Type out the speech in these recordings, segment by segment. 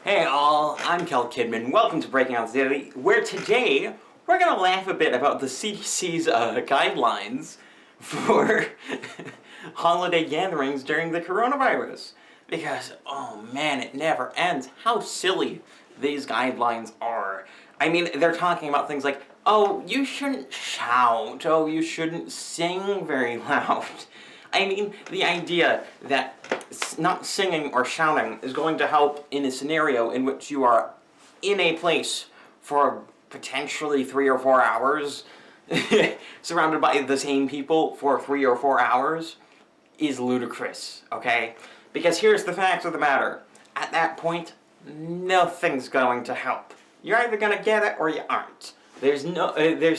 Hey all, I'm Kel Kidman. Welcome to Breaking Out Daily, where today we're gonna laugh a bit about the CDC's guidelines for holiday gatherings during the coronavirus. Because, oh man, it never ends. How silly these guidelines are. I mean, they're talking about things like, oh, you shouldn't shout, oh, you shouldn't sing very loud. I mean, the idea that not singing or shouting is going to help in a scenario in which you are in a place for potentially 3 or 4 hours, surrounded by the same people for 3 or 4 hours, is ludicrous, okay? Because here's the fact of the matter. At that point, nothing's going to help. You're either going to get it or you aren't. There's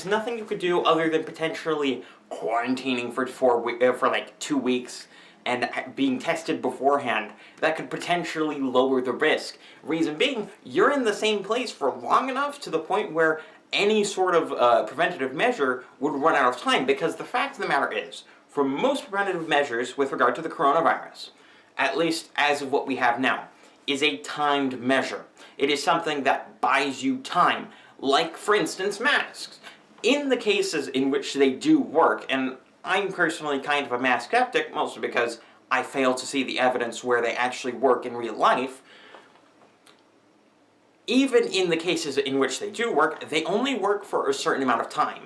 nothing you could do other than potentially quarantining for like 2 weeks and being tested beforehand that could potentially lower the risk. Reason being, you're in the same place for long enough to the point where any sort of preventative measure would run out of time, because the fact of the matter is, for most preventative measures with regard to the coronavirus, at least as of what we have now, is a timed measure. It is something that buys you time, like, for instance, masks. In the cases in which they do work, and I'm personally kind of a mask skeptic, mostly because I fail to see the evidence where they actually work in real life, even in the cases in which they do work, they only work for a certain amount of time.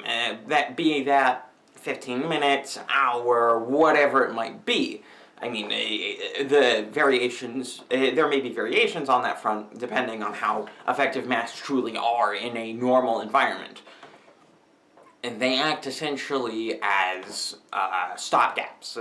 That be that 15 minutes, an hour, whatever it might be. I mean, the variations, there may be variations on that front, depending on how effective masks truly are in a normal environment. And they act essentially as stopgaps,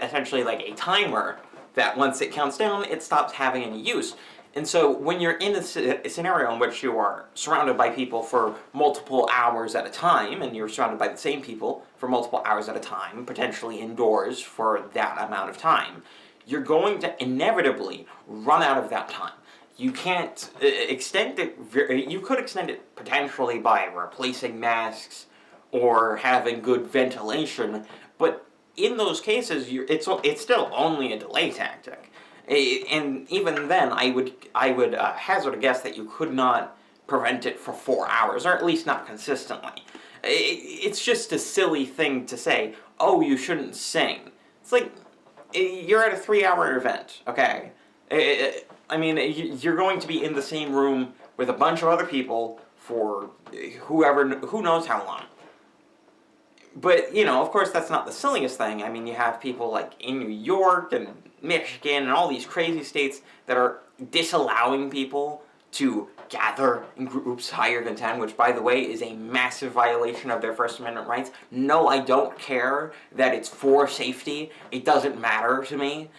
essentially like a timer that once it counts down, it stops having any use. And so when you're in a scenario in which you are surrounded by people for multiple hours at a time, and you're surrounded by the same people for multiple hours at a time, potentially indoors for that amount of time, you're going to inevitably run out of that time. You can't extend it, you could extend it potentially by replacing masks, or having good ventilation, but in those cases, it's still only a delay tactic. And even then, I would hazard a guess that you could not prevent it for 4 hours, or at least not consistently. It's just a silly thing to say, oh, you shouldn't sing. It's like, you're at a 3-hour event, okay? I mean, you're going to be in the same room with a bunch of other people for who knows how long. But, you know, of course that's not the silliest thing. I mean, you have people like in New York and Michigan and all these crazy states that are disallowing people to gather in groups higher than 10, which, by the way, is a massive violation of their First Amendment rights. No, I don't care that it's for safety. It doesn't matter to me.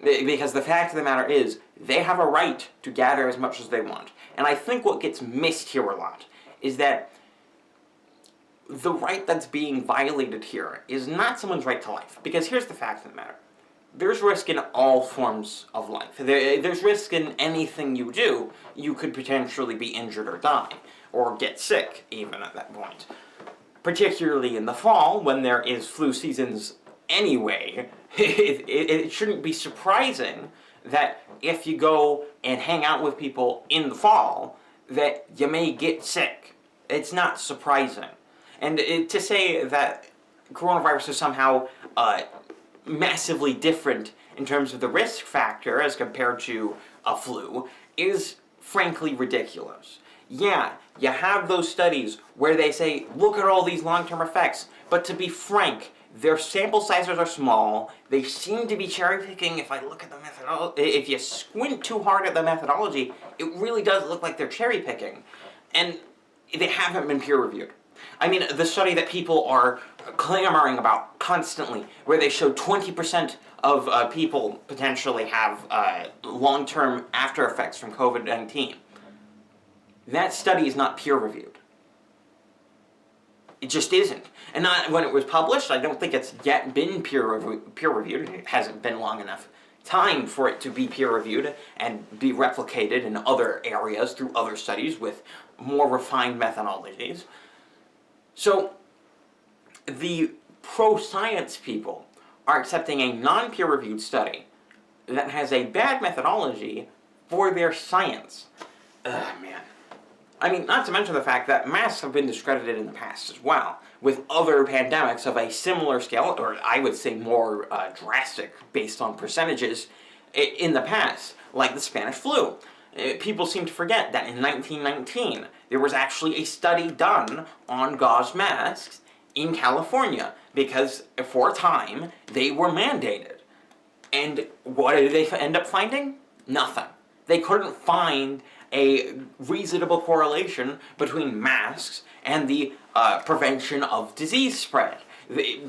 Because the fact of the matter is, they have a right to gather as much as they want. And I think what gets missed here a lot is that the right that's being violated here is not someone's right to life. Because here's the fact of the matter. There's risk in all forms of life. There's risk in anything you do. You could potentially be injured or die, or get sick, even at that point. Particularly in the fall, when there is flu seasons anyway, it shouldn't be surprising that if you go and hang out with people in the fall, that you may get sick. It's not surprising. And to say that coronavirus is somehow massively different in terms of the risk factor as compared to a flu is frankly ridiculous. Yeah, you have those studies where they say, look at all these long-term effects, but to be frank, their sample sizes are small, they seem to be cherry-picking. If I look at the methodology, if you squint too hard at the methodology, it really does look like they're cherry-picking. And they haven't been peer-reviewed. I mean, the study that people are clamoring about constantly, where they show 20% of people potentially have long-term after effects from COVID-19. That study is not peer-reviewed. It just isn't. And not when it was published, I don't think it's yet been peer-reviewed. It hasn't been long enough time for it to be peer-reviewed and be replicated in other areas through other studies with more refined methodologies. So, the pro-science people are accepting a non-peer-reviewed study that has a bad methodology for their science. Ugh, man. I mean, not to mention the fact that masks have been discredited in the past as well, with other pandemics of a similar scale, or I would say more drastic based on percentages, in the past, like the Spanish flu. People seem to forget that in 1919, there was actually a study done on gauze masks in California, because for a time, they were mandated. And what did they end up finding? Nothing. They couldn't find a reasonable correlation between masks and the prevention of disease spread.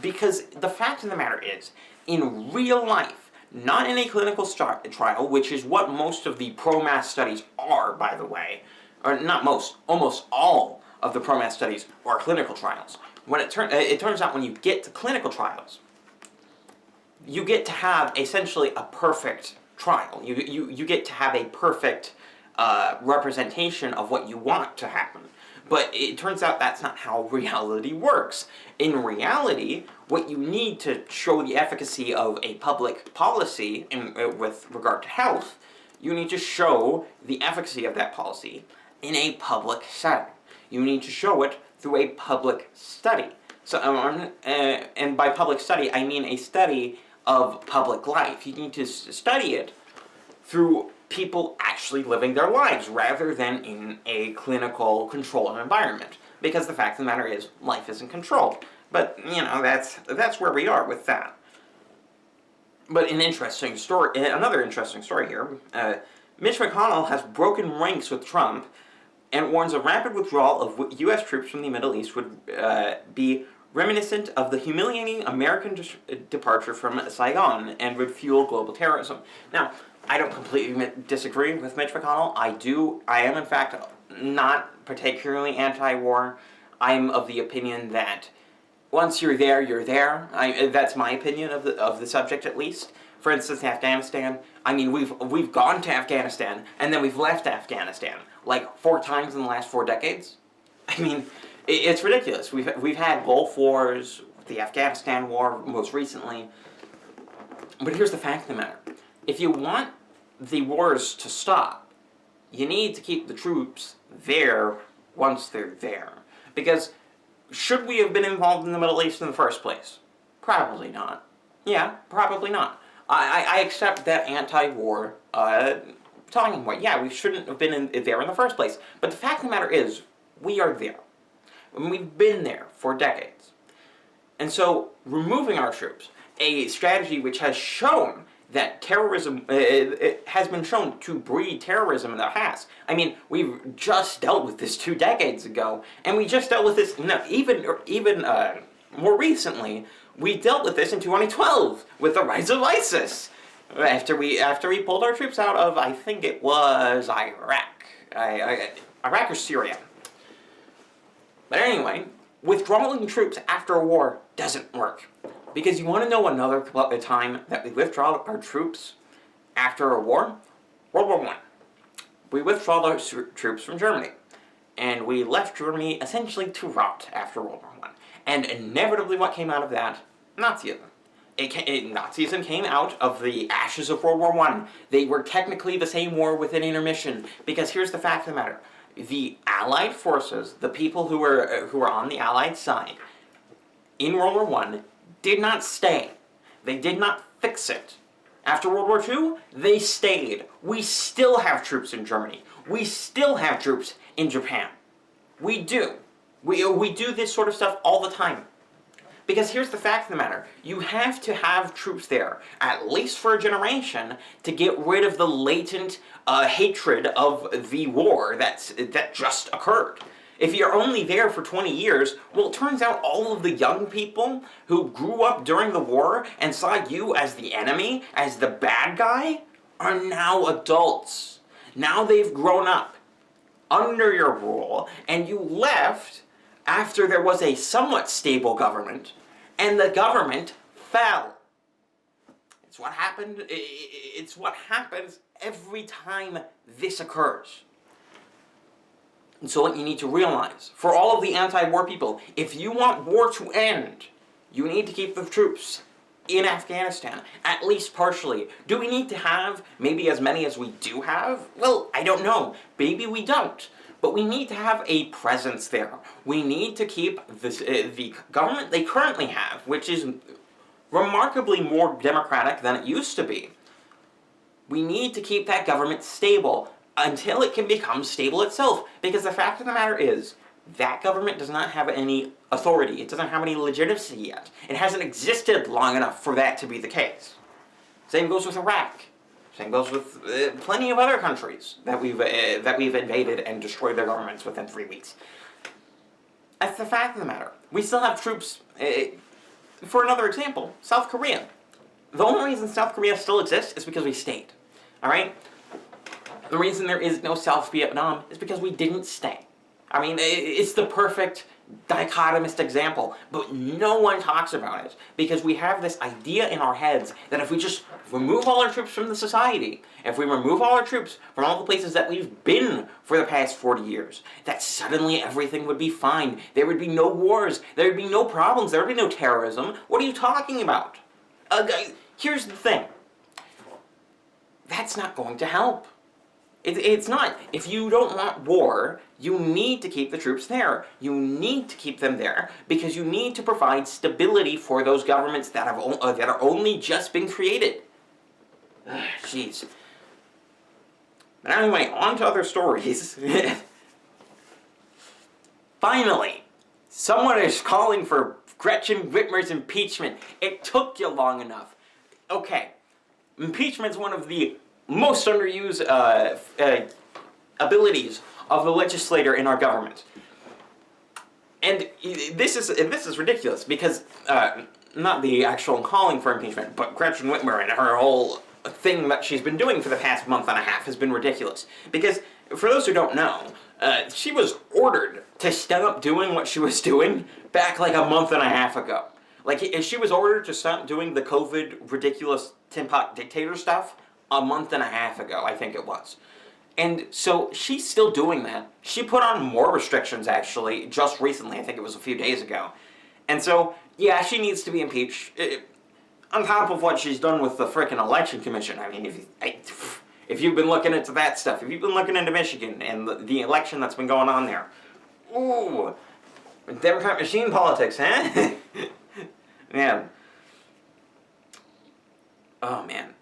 Because the fact of the matter is, in real life, not in a clinical trial, which is what most of the pro-mask studies are, by the way, or not most, almost all of the pro-mask studies are clinical trials. When it turns out when you get to clinical trials, you get to have essentially a perfect trial. You get to have a perfect representation of what you want to happen. But it turns out that's not how reality works. In reality, what you need to show the efficacy of a public policy with regard to health, you need to show the efficacy of that policy in a public setting. You need to show it through a public study. So, and by public study, I mean a study of public life. You need to study it through people actually living their lives rather than in a clinical controlled environment. Because the fact of the matter is, life isn't controlled. But, you know, that's where we are with that. But another interesting story here, Mitch McConnell has broken ranks with Trump and warns a rapid withdrawal of U.S. troops from the Middle East would be reminiscent of the humiliating American departure from Saigon and would fuel global terrorism. Now, I don't completely disagree with Mitch McConnell. I am in fact not particularly anti-war. I'm of the opinion that once you're there, you're there. That's my opinion of the subject, at least. For instance, Afghanistan. I mean, we've gone to Afghanistan and then we've left Afghanistan like 4 times in the last 4 decades. I mean, it's ridiculous. We've had Gulf Wars, the Afghanistan War most recently. But here's the fact of the matter. If you want the wars to stop, you need to keep the troops there once they're there. Because should we have been involved in the Middle East in the first place? Probably not. Yeah, probably not. I accept that anti-war talking point. Yeah, we shouldn't have been there in the first place. But the fact of the matter is, we are there. And we've been there for decades. And so, removing our troops, a strategy which has shown that terrorism, it has been shown to breed terrorism in the past. I mean, we've just dealt with this 2 decades ago, and we just dealt with this, even more recently, we dealt with this in 2012 with the rise of ISIS. After we pulled our troops out of, I think it was Iraq. Iraq or Syria. But anyway, withdrawing troops after a war doesn't work. Because you want to know another time that we withdraw our troops after a war? World War I. We withdrew our troops from Germany. And we left Germany essentially to rot after World War I. And inevitably what came out of that? Nazism. Nazism came out of the ashes of World War I. They were technically the same war with an intermission. Because here's the fact of the matter. The Allied forces, the people who were on the Allied side, in World War I, did not stay. They did not fix it. After World War II, they stayed. We still have troops in Germany. We still have troops in Japan. We do. We do this sort of stuff all the time. Because here's the fact of the matter. You have to have troops there, at least for a generation, to get rid of the latent hatred of the war that just occurred. If you're only there for 20 years, well, it turns out all of the young people who grew up during the war and saw you as the enemy, as the bad guy, are now adults. Now they've grown up under your rule, and you left after there was a somewhat stable government, and the government fell. It's what happened. It's what happens every time this occurs. And so what you need to realize, for all of the anti-war people, if you want war to end, you need to keep the troops in Afghanistan, at least partially. Do we need to have maybe as many as we do have? Well, I don't know. Maybe we don't. But we need to have a presence there. We need to keep this, the government they currently have, which is remarkably more democratic than it used to be. We need to keep that government stable until it can become stable itself. Because the fact of the matter is, that government does not have any authority. It doesn't have any legitimacy yet. It hasn't existed long enough for that to be the case. Same goes with Iraq. Same goes with plenty of other countries that we've invaded and destroyed their governments within 3 weeks. That's the fact of the matter. We still have troops. For another example, South Korea. The only reason South Korea still exists is because we stayed. All right. The reason there is no South Vietnam is because we didn't stay. I mean, it's the perfect dichotomist example, but no one talks about it because we have this idea in our heads that if we just remove all our troops from the society, if we remove all our troops from all the places that we've been for the past 40 years, that suddenly everything would be fine. There would be no wars. There would be no problems. There would be no terrorism. What are you talking about? Here's the thing. That's not going to help. It's not. If you don't want war, you need to keep the troops there. You need to keep them there because you need to provide stability for those governments that are only just been created. Jeez. But anyway, on to other stories. Finally, someone is calling for Gretchen Whitmer's impeachment. It took you long enough. Okay, impeachment's one of the most underused abilities of the legislator in our government. And this is ridiculous because, not the actual calling for impeachment, but Gretchen Whitmer and her whole thing that she's been doing for the past month and a half has been ridiculous. Because, for those who don't know, she was ordered to stop doing what she was doing back like a month and a half ago. Like, she was ordered to stop doing the COVID ridiculous Tin Pot dictator stuff a month and a half ago, I think it was. And so she's still doing that. She put on more restrictions, actually, just recently. I think it was a few days ago. And so, yeah, she needs to be impeached. On top of what she's done with the frickin' election commission. I mean, if you've been looking into that stuff, if you've been looking into Michigan and the election that's been going on there. Ooh, Democrat machine politics, huh? Man. Oh, man.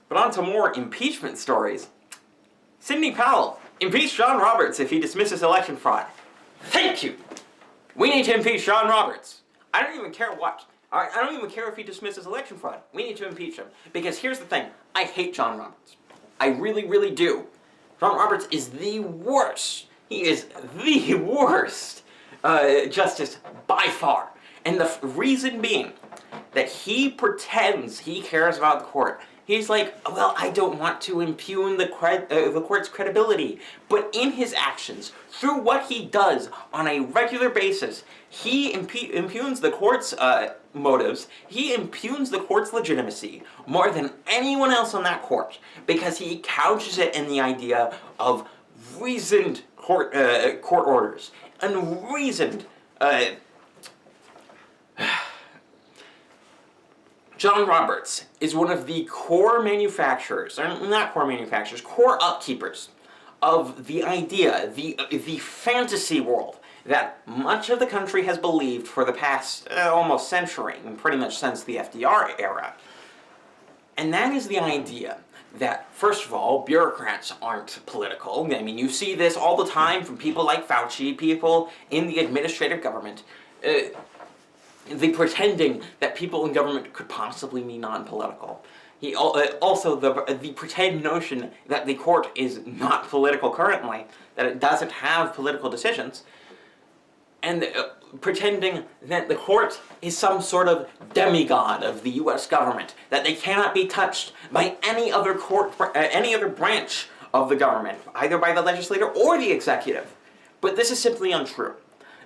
But on to more impeachment stories. Sidney Powell, impeach John Roberts if he dismisses election fraud. Thank you! We need to impeach John Roberts. I don't even care what. I don't even care if he dismisses election fraud. We need to impeach him. Because here's the thing. I hate John Roberts. I really, really do. John Roberts is the worst. He is the worst justice by far. And the reason being that he pretends he cares about the court. He's like, well, I don't want to impugn the court's credibility. But in his actions, through what he does on a regular basis, he impugns the court's motives. He impugns the court's legitimacy more than anyone else on that court. Because he couches it in the idea of reasoned court orders. Unreasoned John Roberts is one of the core manufacturers, or not core manufacturers, core upkeepers of the idea, the fantasy world that much of the country has believed for the past almost century, and pretty much since the FDR era. And that is the idea that, first of all, bureaucrats aren't political. I mean, you see this all the time from people like Fauci, people in the administrative government, the pretending that people in government could possibly be non-political. Also, the pretend notion that the court is not political currently, that it doesn't have political decisions, and pretending that the court is some sort of demigod of the U.S. government, that they cannot be touched by any other branch of the government, either by the legislature or the executive. But this is simply untrue,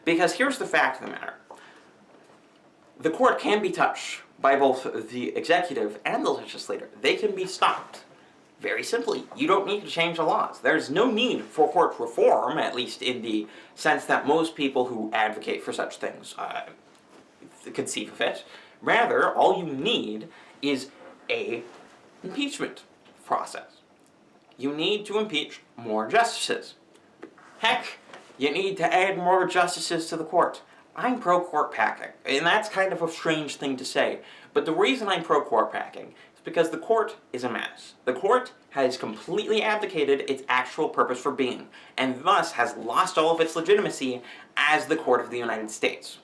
because here's the fact of the matter. The court can be touched by both the executive and the legislature. They can be stopped. Very simply, you don't need to change the laws. There's no need for court reform, at least in the sense that most people who advocate for such things conceive of it. Rather, all you need is a impeachment process. You need to impeach more justices. Heck, you need to add more justices to the court. I'm pro-court packing, and that's kind of a strange thing to say, but the reason I'm pro-court packing is because the court is a mess. The court has completely abdicated its actual purpose for being, and thus has lost all of its legitimacy as the court of the United States.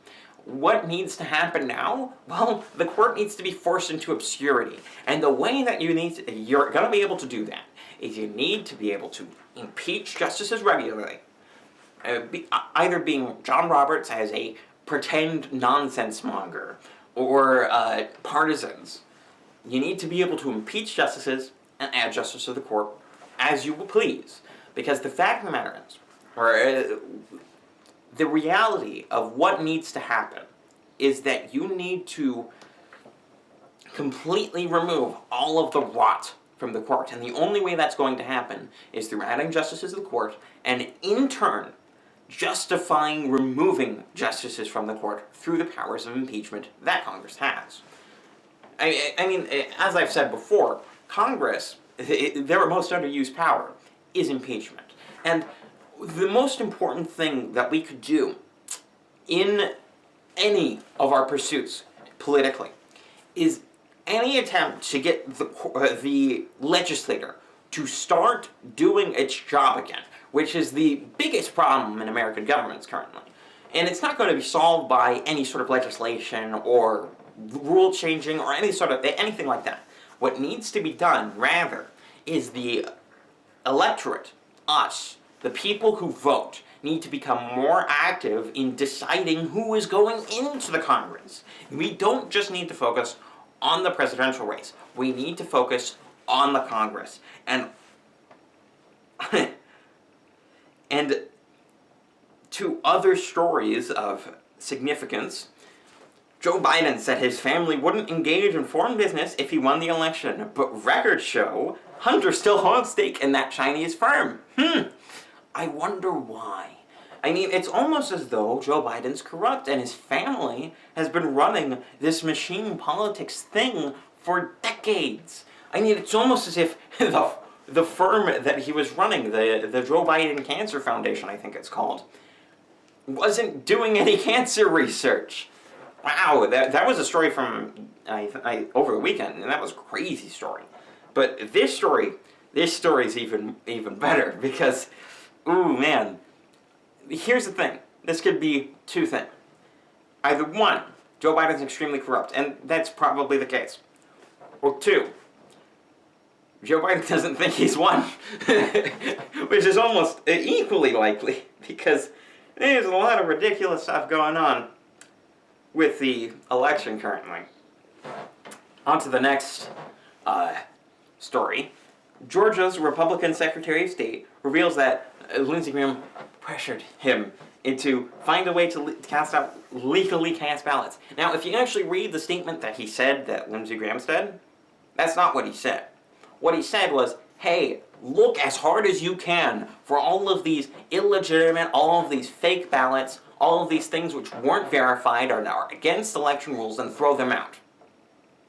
What needs to happen now? Well, the court needs to be forced into obscurity, and the way that you're going to be able to do that is you need to be able to impeach justices regularly, either being John Roberts as a pretend nonsense monger, or partisans. You need to be able to impeach justices and add justice to the court as you will please. Because the fact of the matter is, or the reality of what needs to happen is that you need to completely remove all of the rot from the court. And the only way that's going to happen is through adding justices to the court, and in turn, justifying removing justices from the court through the powers of impeachment that Congress has. I mean, as I've said before, Congress, their most underused power is impeachment. And the most important thing that we could do in any of our pursuits politically is any attempt to get the legislator to start doing its job again, which is the biggest problem in American governments currently. And it's not going to be solved by any sort of legislation or rule changing or anything like that. What needs to be done, rather, is the electorate, us, the people who vote, need to become more active in deciding who is going into the Congress. We don't just need to focus on the presidential race. We need to focus on the Congress. And and to other stories of significance, Joe Biden said his family wouldn't engage in foreign business if he won the election, but records show Hunter still holds stake in that Chinese firm. I wonder why. I mean, it's almost as though Joe Biden's corrupt and his family has been running this machine politics thing for decades. I mean, it's almost as if the firm that he was running, the Joe Biden Cancer Foundation, I think it's called, wasn't doing any cancer research. Wow, that was a story from over the weekend, and that was a crazy story. But this story is even better because, ooh man, here's the thing. This could be two things. Either one, Joe Biden's extremely corrupt, and that's probably the case. Or two, Joe Biden doesn't think he's won, which is almost equally likely because there's a lot of ridiculous stuff going on with the election currently. On to the next story. Georgia's Republican Secretary of State reveals that Lindsey Graham pressured him into find a way to legally cast ballots. Now, if you actually read the statement that he said that Lindsey Graham said, that's not what he said. What he said was, hey, look as hard as you can for all of these illegitimate, all of these fake ballots, all of these things which weren't verified or are against election rules, and throw them out.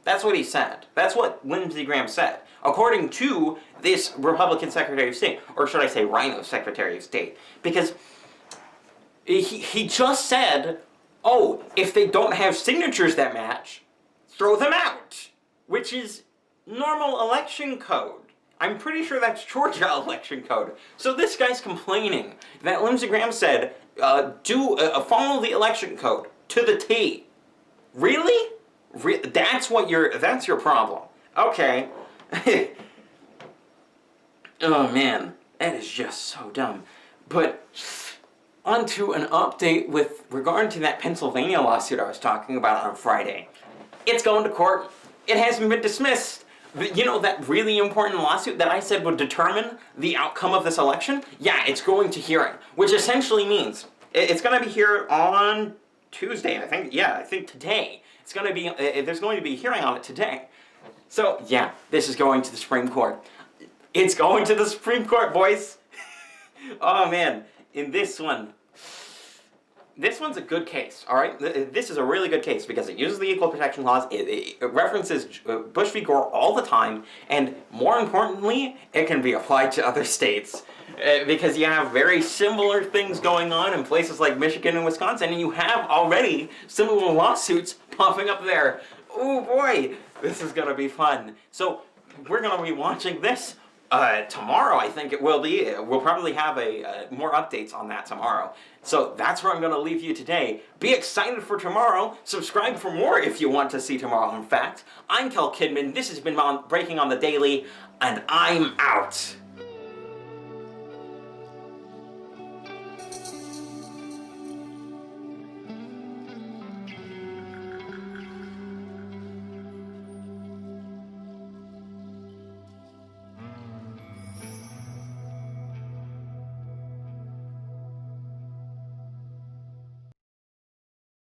That's what he said. That's what Lindsey Graham said. According to this Republican Secretary of State, or should I say Rhino Secretary of State, because he just said, oh, if they don't have signatures that match, throw them out, which is normal election code. I'm pretty sure that's Georgia election code. So this guy's complaining that Lindsey Graham said, follow the election code to the T. Really? That's your problem. Okay. Oh man, that is just so dumb. But on to an update with regard to that Pennsylvania lawsuit I was talking about on Friday. It's going to court. It hasn't been dismissed. You know that really important lawsuit that I said would determine the outcome of this election? Yeah, it's going to hearing, which essentially means it's going to be here on Tuesday, I think. Yeah, I think today. It's going to be, there's going to be a hearing on it today. So, yeah, this is going to the Supreme Court. It's going to the Supreme Court, boys. Oh, man. In this one, This one's a good case, all right? This is a really good case because it uses the equal protection laws, it references Bush v. Gore all the time, and more importantly, it can be applied to other states. Because you have very similar things going on in places like Michigan and Wisconsin, and you have already similar lawsuits popping up there. Oh boy, this is gonna be fun. So, we're gonna be watching this tomorrow, I think it will be. We'll probably have more updates on that tomorrow. So that's where I'm going to leave you today. Be excited for tomorrow. Subscribe for more if you want to see tomorrow, in fact. I'm Kel Kidman. This has been Breaking on the Daily, and I'm out.